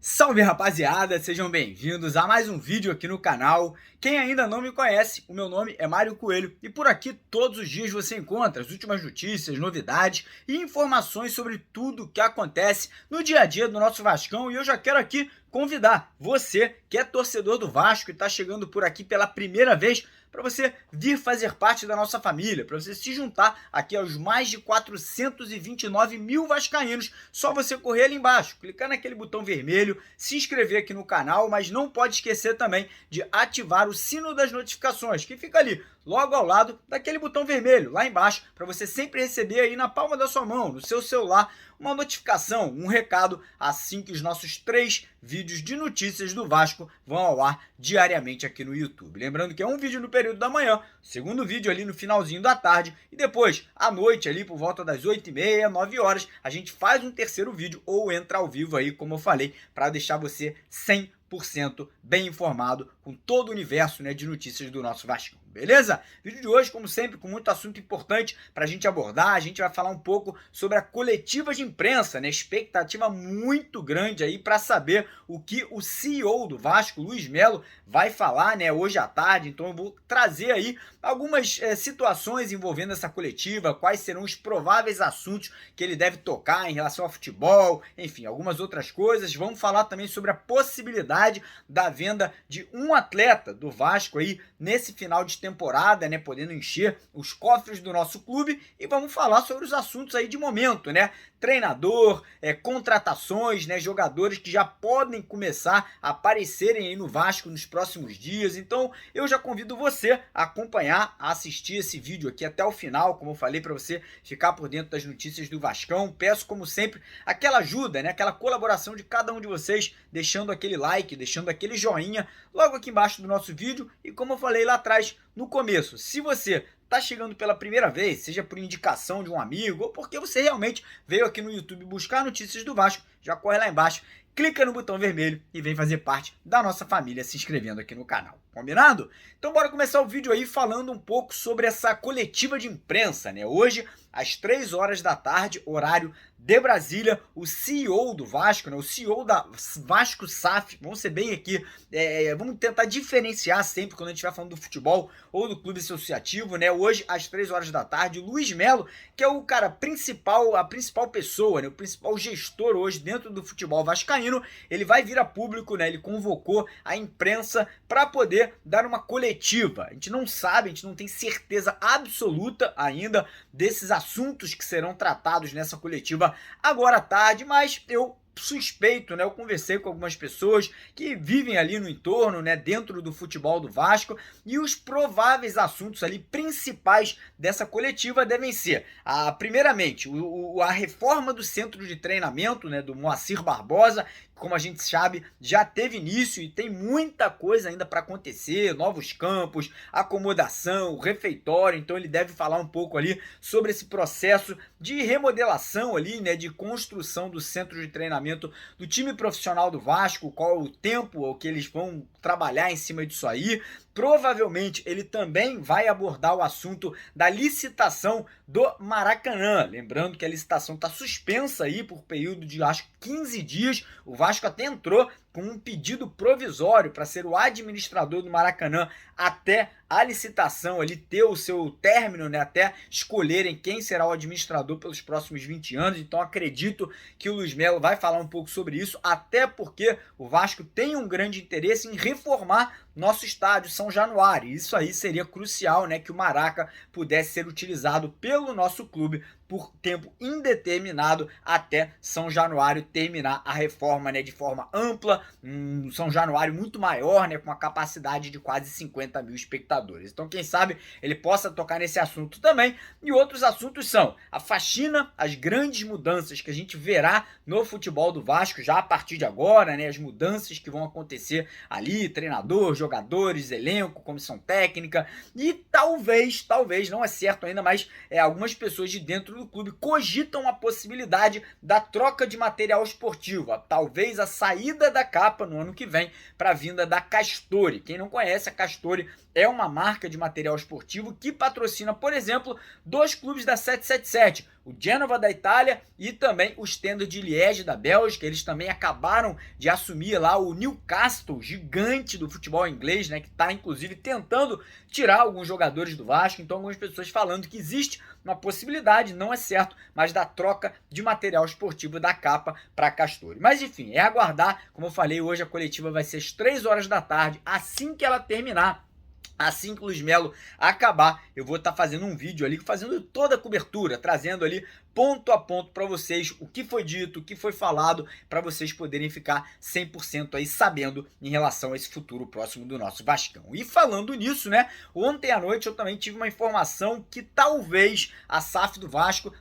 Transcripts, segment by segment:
Salve rapaziada, sejam bem-vindos a mais um vídeo aqui no canal. Quem ainda não me conhece, o meu nome é Mário Coelho e por aqui todos os dias você encontra as últimas notícias, novidades e informações sobre tudo que acontece no dia a dia do nosso Vascão. E eu já quero aqui convidar você que é torcedor do Vasco e está chegando por aqui pela primeira vez para você vir fazer parte da nossa família, para você se juntar aqui aos mais de 429 mil vascaínos. Só você correr ali embaixo, clicar naquele botão vermelho, se inscrever aqui no canal, mas não pode esquecer também de ativar o sino das notificações, que fica ali logo ao lado daquele botão vermelho, lá embaixo, para você sempre receber aí na palma da sua mão, no seu celular, uma notificação, um recado, assim que os nossos 3 vídeos de notícias do Vasco vão ao ar diariamente aqui no YouTube. Lembrando que é um vídeo no período da manhã, segundo vídeo ali no finalzinho da tarde, e depois, à noite, ali por volta das 8h30, 9 horas, a gente faz um terceiro vídeo ou entra ao vivo aí, como eu falei, para deixar você 100% bem informado com todo o universo, né, de notícias do nosso Vasco. Beleza? Vídeo de hoje, como sempre, com muito assunto importante para a gente abordar. A gente vai falar um pouco sobre a coletiva de imprensa, né? Expectativa muito grande aí para saber o que o CEO do Vasco, Luiz Melo, vai falar, né, hoje à tarde. Então eu vou trazer aí algumas situações envolvendo essa coletiva, quais serão os prováveis assuntos que ele deve tocar em relação ao futebol, enfim, algumas outras coisas. Vamos falar também sobre a possibilidade da venda de um atleta do Vasco aí nesse final de temporada, né, podendo encher os cofres do nosso clube, e vamos falar sobre os assuntos aí de momento, né? Treinador, contratações, né, jogadores que já podem começar a aparecerem aí no Vasco nos próximos dias. Então eu já convido você a acompanhar, a assistir esse vídeo aqui até o final, como eu falei, para você ficar por dentro das notícias do Vascão. Peço, como sempre, aquela ajuda, né, aquela colaboração de cada um de vocês, deixando aquele like, deixando aquele joinha logo aqui embaixo do nosso vídeo. E como eu falei lá atrás, no começo, se você está chegando pela primeira vez, seja por indicação de um amigo ou porque você realmente veio aqui no YouTube buscar notícias do Vasco, já corre lá embaixo, clica no botão vermelho e vem fazer parte da nossa família se inscrevendo aqui no canal. Combinado? Então bora começar o vídeo aí falando um pouco sobre essa coletiva de imprensa, né? Hoje, às 3 horas da tarde, horário de Brasília, o CEO do Vasco, né? O CEO da Vasco SAF, vamos ser bem aqui, vamos tentar diferenciar sempre quando a gente vai falando do futebol ou do clube associativo, né? Hoje, às 3 horas da tarde, o Luiz Melo, que é o cara principal, a principal pessoa, né? O principal gestor hoje dentro do futebol vascaíno, ele vai vir a público, né? Ele convocou a imprensa para poder dar uma coletiva. A gente não sabe, a gente não tem certeza absoluta ainda desses assuntos que serão tratados nessa coletiva agora à tarde, mas eu suspeito, né? Eu conversei com algumas pessoas que vivem ali no entorno, né, dentro do futebol do Vasco, e os prováveis assuntos ali principais dessa coletiva devem ser, primeiramente, a reforma do centro de treinamento, né, do Moacir Barbosa. Como a gente sabe, já teve início e tem muita coisa ainda para acontecer, novos campos, acomodação, refeitório. Então ele deve falar um pouco ali sobre esse processo de remodelação ali, né, de construção do centro de treinamento do time profissional do Vasco, qual o tempo que eles vão trabalhar em cima disso aí. Provavelmente ele também vai abordar o assunto da licitação do Maracanã. Lembrando que a licitação está suspensa aí por período de, acho, 15 dias. O Vasco até entrou com um pedido provisório para ser o administrador do Maracanã até a licitação ali ter o seu término, né, até escolherem quem será o administrador pelos próximos 20 anos. Então acredito que o Luiz Melo vai falar um pouco sobre isso, até porque o Vasco tem um grande interesse em reformar nosso estádio São Januário. Isso aí seria crucial, né, que o Maraca pudesse ser utilizado pelo nosso clube por tempo indeterminado até São Januário terminar a reforma, né, de forma ampla, São Januário muito maior, né, com uma capacidade de quase 50 mil espectadores. Então quem sabe ele possa tocar nesse assunto também. E outros assuntos são a faxina, as grandes mudanças que a gente verá no futebol do Vasco já a partir de agora, né, as mudanças que vão acontecer ali, treinador, jogadores, elenco, comissão técnica, e talvez, não é certo ainda, mas algumas pessoas de dentro dentro do clube cogitam a possibilidade da troca de material esportivo, talvez a saída da Capa no ano que vem para a vinda da Castori. Quem não conhece, a Castori é uma marca de material esportivo que patrocina, por exemplo, dois clubes da 777, o Génova da Itália e também o Standard de Liège da Bélgica. Eles também acabaram de assumir lá o Newcastle, gigante do futebol inglês, né, que está inclusive tentando tirar alguns jogadores do Vasco. Então algumas pessoas falando que existe uma possibilidade, não é certo, mas da troca de material esportivo da Capa para Castori. Mas enfim, é aguardar. Como eu falei, hoje a coletiva vai ser às 3 horas da tarde, assim que ela terminar. Assim que o Luiz Melo acabar, eu vou estar fazendo um vídeo ali, fazendo toda a cobertura, trazendo ali ponto a ponto para vocês o que foi dito, o que foi falado, para vocês poderem ficar 100% aí sabendo em relação a esse futuro próximo do nosso Vascão. E falando nisso, né, ontem à noite eu também tive uma informação que talvez a SAF do Vasco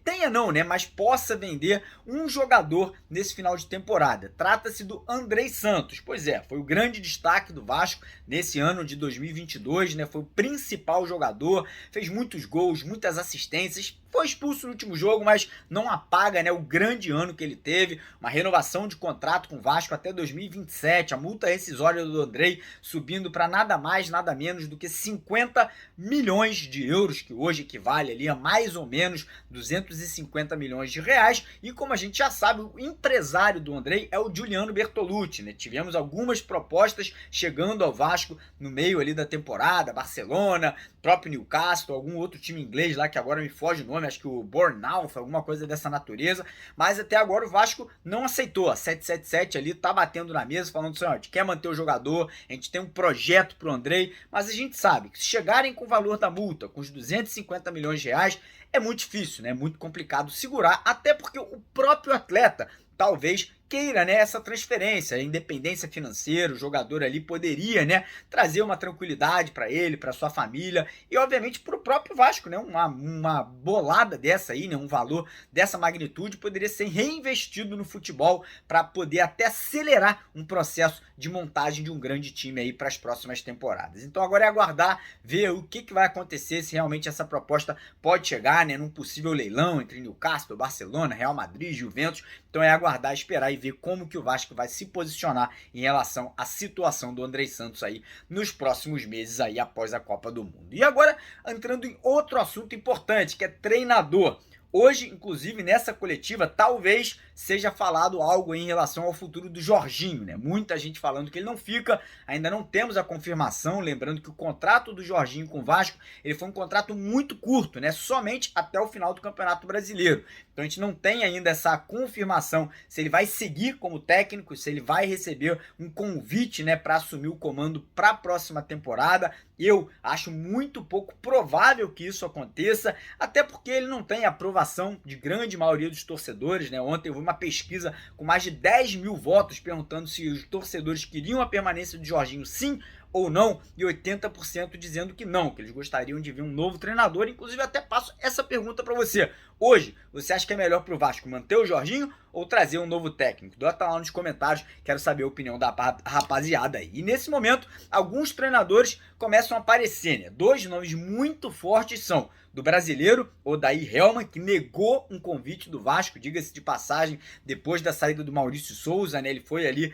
tenha não, né, mas possa vender um jogador nesse final de temporada. Trata-se do Andrei Santos. Pois é, foi o grande destaque do Vasco nesse ano de 2022, né, foi o principal jogador, fez muitos gols, muitas assistências, foi expulso no último jogo, mas não apaga, né, o grande ano que ele teve, uma renovação de contrato com o Vasco até 2027, a multa rescisória do Andrei subindo para nada mais, nada menos do que 50 milhões de euros, que hoje equivale ali a mais ou menos 250 milhões de reais. E como a gente já sabe, o empresário do Andrei é o Giuliano Bertolucci, né? Tivemos algumas propostas chegando ao Vasco no meio ali da temporada, Barcelona, próprio Newcastle, algum outro time inglês lá que agora me foge o nome, acho que o Bournemouth, alguma coisa dessa natureza, mas até agora o Vasco não aceitou. A 777 ali tá batendo na mesa, falando assim, ó, a gente quer manter o jogador, a gente tem um projeto pro Andrei, mas a gente sabe que se chegarem com o valor da multa, com os 250 milhões de reais, é muito difícil, né? É muito complicado segurar, até porque o próprio atleta talvez queira, né, essa transferência, a independência financeira, o jogador ali poderia, né, trazer uma tranquilidade para ele, para sua família e obviamente para o próprio Vasco, né, uma bolada dessa aí, né, um valor dessa magnitude poderia ser reinvestido no futebol para poder até acelerar um processo de montagem de um grande time aí para as próximas temporadas. Então agora é aguardar, ver o que vai acontecer, se realmente essa proposta pode chegar, né, num possível leilão entre Newcastle, Barcelona, Real Madrid, Juventus. Então é aguardar, esperar e ver como que o Vasco vai se posicionar em relação à situação do Andrei Santos aí nos próximos meses aí após a Copa do Mundo. E agora entrando em outro assunto importante, que é treinador. Hoje, inclusive, nessa coletiva, talvez seja falado algo em relação ao futuro do Jorginho, né? Muita gente falando que ele não fica, ainda não temos a confirmação, lembrando que o contrato do Jorginho com o Vasco, ele foi um contrato muito curto, né? Somente até o final do Campeonato Brasileiro. Então a gente não tem ainda essa confirmação se ele vai seguir como técnico, se ele vai receber um convite, né, para assumir o comando para a próxima temporada. Eu acho muito pouco provável que isso aconteça, até porque ele não tem aprovação de grande maioria dos torcedores, né? Ontem eu vi uma pesquisa com mais de 10 mil votos perguntando se os torcedores queriam a permanência de Jorginho sim ou não, e 80% dizendo que não, que eles gostariam de ver um novo treinador. Inclusive até passo essa pergunta para você. Hoje, você acha que é melhor para o Vasco manter o Jorginho ou trazer um novo técnico? Bota lá nos comentários, quero saber a opinião da rapaziada aí. E nesse momento, alguns treinadores começam a aparecer, né? Dois nomes muito fortes são do brasileiro, Odair Hellmann, que negou um convite do Vasco, diga-se de passagem, depois da saída do Maurício Souza, né? Ele foi ali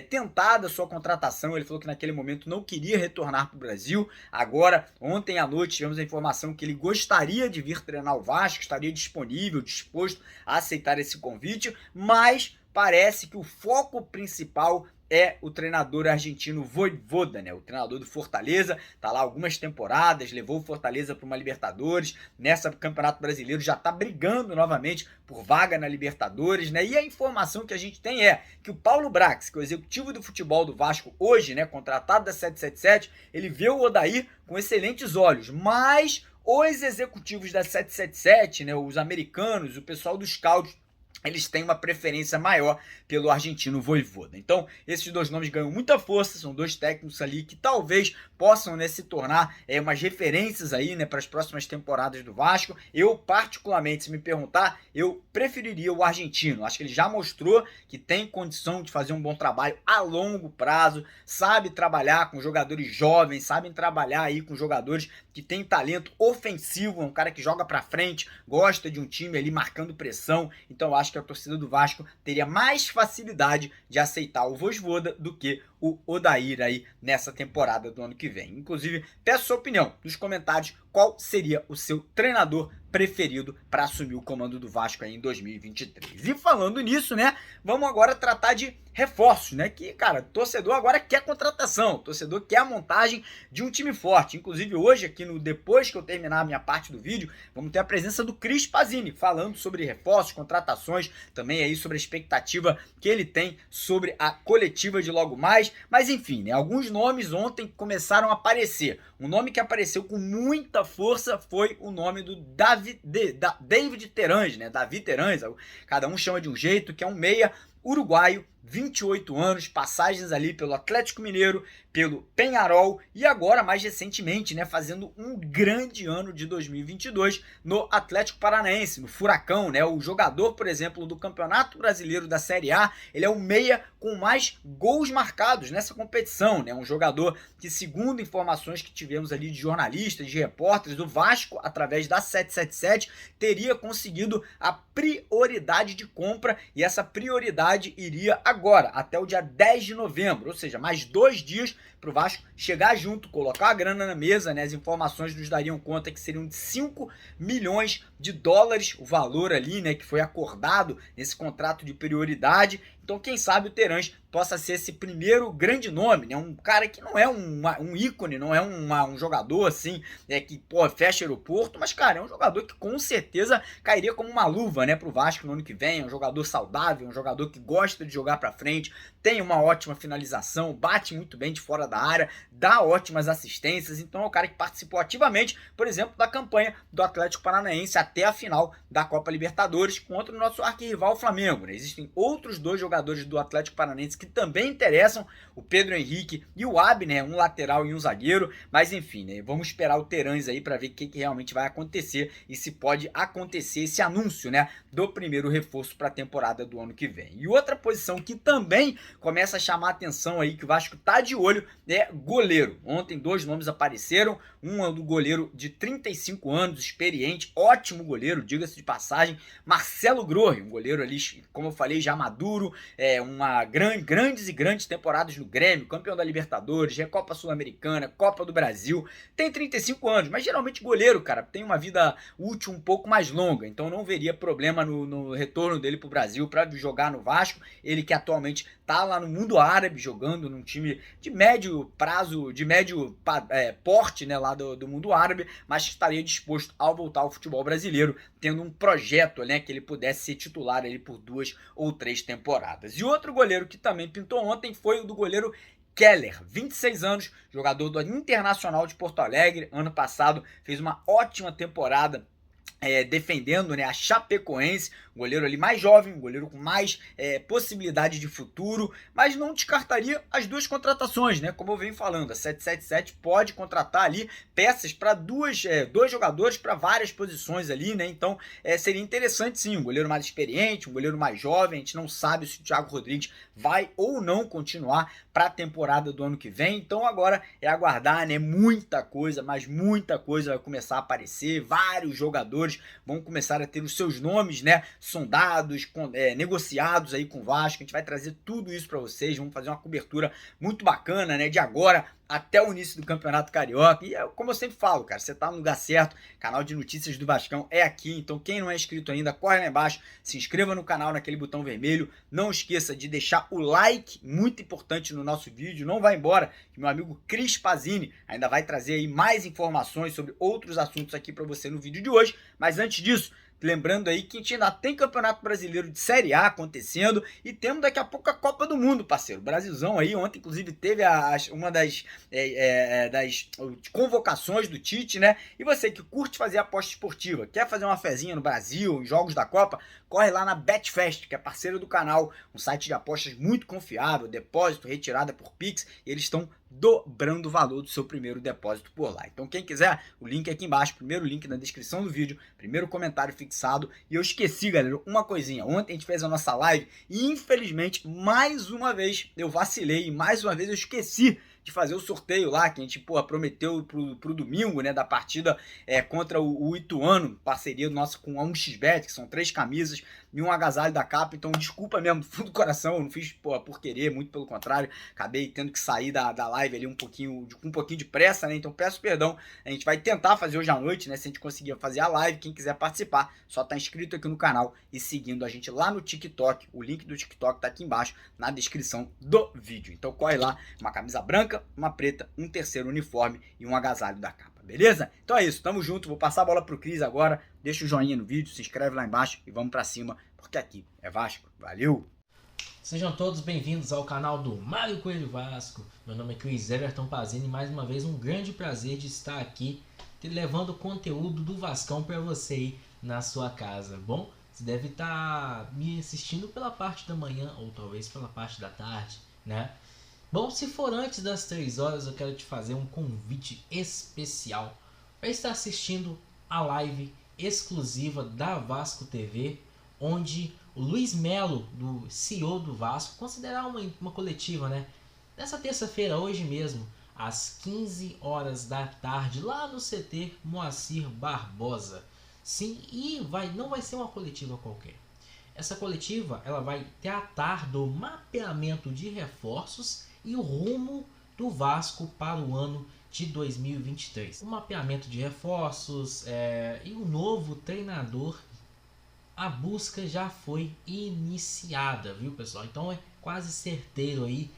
tentada a sua contratação, ele falou que naquele momento não queria retornar para o Brasil. Agora, ontem à noite, tivemos a informação que ele gostaria de vir treinar o Vasco, estaria disponível, disposto a aceitar esse convite, mas parece que o foco principal é o treinador argentino Vojvoda, né? O treinador do Fortaleza, tá lá algumas temporadas, levou o Fortaleza para uma Libertadores, nessa Campeonato Brasileiro já tá brigando novamente por vaga na Libertadores, né? E a informação que a gente tem é que o Paulo Brax, que é o executivo do futebol do Vasco hoje, né, contratado da 777, ele vê o Odair com excelentes olhos, mas os executivos da 777, né, os americanos, o pessoal dos scouts eles têm uma preferência maior pelo argentino Vojvoda. Então, esses dois nomes ganham muita força, são dois técnicos ali que talvez possam, né, se tornar umas referências aí, né, para as próximas temporadas do Vasco. Eu, particularmente, se me perguntar, eu preferiria o argentino. Acho que ele já mostrou que tem condição de fazer um bom trabalho a longo prazo, sabe trabalhar com jogadores jovens, sabe trabalhar aí com jogadores que têm talento ofensivo, é um cara que joga para frente, gosta de um time ali marcando pressão. Então, eu acho que a torcida do Vasco teria mais facilidade de aceitar o Vojvoda do que o Odair aí nessa temporada do ano que vem. Inclusive, peço sua opinião nos comentários, qual seria o seu treinador preferido para assumir o comando do Vasco aí em 2023. E falando nisso, né, vamos agora tratar de reforços, né, que, cara, torcedor agora quer contratação, torcedor quer a montagem de um time forte. Inclusive, hoje aqui depois que eu terminar a minha parte do vídeo, vamos ter a presença do Cris Pazini, falando sobre reforços, contratações, também aí sobre a expectativa que ele tem sobre a coletiva de logo mais. Mas enfim, né, alguns nomes ontem começaram a aparecer. Um nome que apareceu com muita força foi o nome do David Terans, né? Davi Terans, cada um chama de um jeito, que é um meia uruguaio, 28 anos, passagens ali pelo Atlético Mineiro, pelo Peñarol e agora, mais recentemente, né, fazendo um grande ano de 2022 no Atlético Paranaense, no Furacão, né, o jogador, por exemplo, do Campeonato Brasileiro da Série A, ele é o meia com mais gols marcados nessa competição, né, um jogador que, segundo informações que tivemos ali de jornalistas, de repórteres, do Vasco, através da 777, teria conseguido a prioridade de compra e essa prioridade iria agora, até o dia 10 de novembro, ou seja, mais 2 dias para o Vasco chegar junto, colocar a grana na mesa, né? As informações nos dariam conta que seriam de 5 milhões de dólares o valor ali, né, que foi acordado nesse contrato de prioridade. Então, quem sabe o Terans possa ser esse primeiro grande nome, né? Um cara que não é um ícone, não é um jogador assim, que fecha aeroporto, mas, cara, é um jogador que com certeza cairia como uma luva, né, pro Vasco no ano que vem. É um jogador saudável, um jogador que gosta de jogar pra frente, tem uma ótima finalização, bate muito bem de fora da área, dá ótimas assistências. Então, é um cara que participou ativamente, por exemplo, da campanha do Atlético Paranaense até a final da Copa Libertadores contra o nosso arquirrival Flamengo, né? Existem outros dois jogadores do Atlético Paranaense que também interessam, o Pedro Henrique e o Abner, um lateral e um zagueiro, mas enfim, né, vamos esperar o Terans aí para ver o que realmente vai acontecer e se pode acontecer esse anúncio, né, do primeiro reforço para a temporada do ano que vem. E outra posição que também começa a chamar a atenção aí, que o Vasco tá de olho, é goleiro. Ontem 2 nomes apareceram, um é do goleiro de 35 anos, experiente, ótimo goleiro, diga-se de passagem, Marcelo Grohe, um goleiro ali, como eu falei, já maduro, grandes temporadas no Grêmio, campeão da Libertadores, Recopa Sul-Americana, Copa do Brasil, tem 35 anos, mas geralmente goleiro, cara, tem uma vida útil um pouco mais longa, então não veria problema no retorno dele pro Brasil para jogar no Vasco. Ele que atualmente tá lá no mundo árabe, jogando num time de médio prazo, de médio porte, né, lá do mundo árabe, mas que estaria disposto a voltar ao futebol brasileiro, tendo um projeto, né, que ele pudesse ser titular ali por 2 ou 3 temporadas. E outro goleiro que também pintou ontem foi o do goleiro Keller, 26 anos, jogador do Internacional de Porto Alegre, ano passado fez uma ótima temporada defendendo, né, a Chapecoense, um goleiro ali mais jovem, um goleiro com mais possibilidade de futuro, mas não descartaria as 2 contratações, né, como eu venho falando, a 777 pode contratar ali peças para dois jogadores para várias posições ali, né, então seria interessante sim, um goleiro mais experiente, um goleiro mais jovem. A gente não sabe se o Thiago Rodrigues vai ou não continuar para a temporada do ano que vem, então agora é aguardar, né, muita coisa, mas muita coisa vai começar a aparecer, vários jogadores vão começar a ter os seus nomes, né, sondados, negociados aí com o Vasco. A gente vai trazer tudo isso para vocês, vamos fazer uma cobertura muito bacana, né, de agora até o início do Campeonato Carioca. E como eu sempre falo, cara, você tá no lugar certo, canal de notícias do Vascão é aqui, então quem não é inscrito ainda, corre lá embaixo, se inscreva no canal naquele botão vermelho, não esqueça de deixar o like, muito importante no nosso vídeo, não vai embora, que meu amigo Cris Pazini ainda vai trazer aí mais informações sobre outros assuntos aqui para você no vídeo de hoje, mas antes disso, Lembrando aí que a gente ainda tem Campeonato Brasileiro de Série A acontecendo e temos daqui a pouco a Copa do Mundo, parceiro. O Brasilzão aí, ontem inclusive teve uma das convocações do Tite, né? E você que curte fazer aposta esportiva, quer fazer uma fezinha no Brasil, em jogos da Copa, corre lá na Betfast, que é parceiro do canal, um site de apostas muito confiável, depósito, retirada por Pix, e eles estão dobrando o valor do seu primeiro depósito por lá. Então quem quiser, o link é aqui embaixo, primeiro link na descrição do vídeo, primeiro comentário fixado. E eu esqueci, galera, uma coisinha. Ontem a gente fez a nossa live e infelizmente, mais uma vez, eu vacilei e mais uma vez eu esqueci de fazer o sorteio lá, que a gente, prometeu pro domingo, né, da partida contra o Ituano, parceria nossa com a 1xBet, que são 3 camisas e um agasalho da capa. Então desculpa mesmo, do fundo do coração, eu não fiz por querer, muito pelo contrário, acabei tendo que sair da live ali com um pouquinho de pressa, né, então peço perdão. A gente vai tentar fazer hoje à noite, né, se a gente conseguir fazer a live. Quem quiser participar, só tá inscrito aqui no canal e seguindo a gente lá no TikTok. O link do TikTok tá aqui embaixo na descrição do vídeo. Então corre lá, uma camisa branca, uma preta, um terceiro uniforme e um agasalho da capa, beleza? Então é isso, tamo junto, vou passar a bola pro Cris agora, deixa o joinha no vídeo, se inscreve lá embaixo e vamos pra cima, porque aqui é Vasco, valeu! Sejam todos bem-vindos ao canal do Mário Coelho Vasco. Meu nome é Cris Everton Pazini e mais uma vez um grande prazer de estar aqui levando conteúdo do Vascão para você aí na sua casa. Bom, você deve estar me assistindo pela parte da manhã ou talvez pela parte da tarde, né? Bom, se for antes das 3 horas, eu quero te fazer um convite especial para estar assistindo a live exclusiva da Vasco TV, onde o Luiz Melo, do CEO do Vasco, considerar uma coletiva, né? Nessa terça-feira, hoje mesmo, às 15 horas da tarde, lá no CT Moacir Barbosa. Sim, e não vai ser uma coletiva qualquer. Essa coletiva ela vai tratar do mapeamento de reforços e o rumo do Vasco para o ano de 2023. O mapeamento de reforços e o novo treinador, a busca já foi iniciada, viu pessoal? Então é quase certeiro aí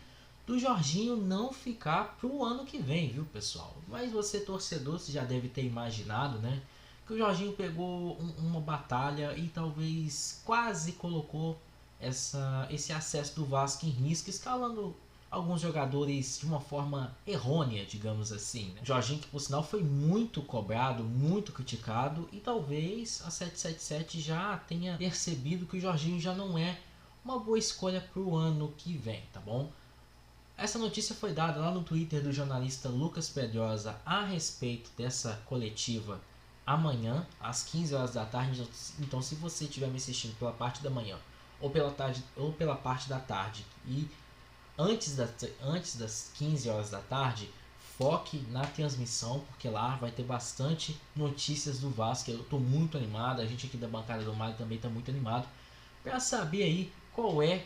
do Jorginho não ficar para o ano que vem, viu pessoal? Mas você torcedor, você já deve ter imaginado, né? Que o Jorginho pegou uma batalha e talvez quase colocou esse acesso do Vasco em risco, escalando alguns jogadores de uma forma errônea, digamos assim, né? Jorginho, que por sinal foi muito cobrado, muito criticado, e talvez a 777 já tenha percebido que o Jorginho já não é uma boa escolha para o ano que vem, tá bom? Essa notícia foi dada lá no Twitter do jornalista Lucas Pedrosa a respeito dessa coletiva amanhã, às 15 horas da tarde. Então, se você estiver me assistindo pela parte da manhã ou pela tarde ou pela parte da tarde e antes das 15 horas da tarde, foque na transmissão, porque lá vai ter bastante notícias do Vasco. Eu estou muito animado, a gente aqui da bancada do Mário também está muito animado para saber aí qual é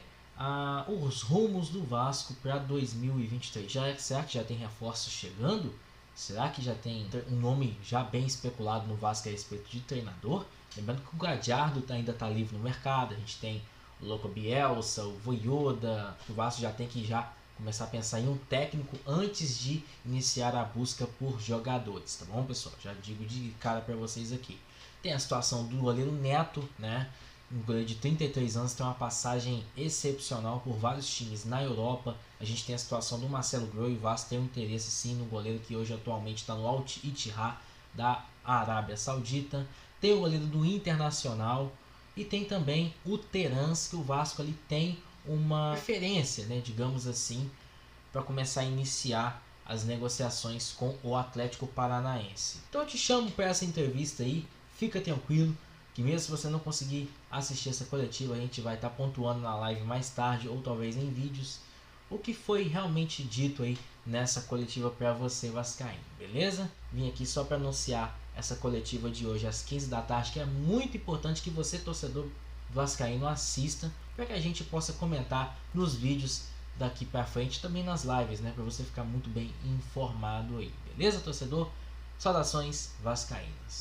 os rumos do Vasco para 2023. Será que já tem reforços chegando? Será que já tem um nome já bem especulado no Vasco a respeito de treinador? Lembrando que o Gadiardo ainda está livre no mercado, a gente tem o Louco Bielsa, o Voivoda. O Vasco já tem que começar a pensar em um técnico antes de iniciar a busca por jogadores, tá bom pessoal? Já digo de cara para vocês aqui. Tem a situação do goleiro Neto, né? Um goleiro de 33 anos, tem uma passagem excepcional por vários times na Europa. A gente tem a situação do Marcelo Groi, o Vasco tem um interesse sim no goleiro que hoje atualmente está no Al Ittihad da Arábia Saudita. Tem o goleiro do Internacional e tem também o Terans, que o Vasco ali tem uma preferência, né, digamos assim, para começar a iniciar as negociações com o Atlético Paranaense. Então eu te chamo para essa entrevista aí, fica tranquilo, que mesmo se você não conseguir assistir essa coletiva, a gente vai estar pontuando na live mais tarde ou talvez em vídeos o que foi realmente dito aí nessa coletiva para você vascaíno, beleza? Vim aqui só para anunciar essa coletiva de hoje às 15 da tarde, que é muito importante que você, torcedor vascaíno, assista para que a gente possa comentar nos vídeos daqui para frente, também nas lives, né, para você ficar muito bem informado aí, beleza, torcedor? Saudações vascaínas.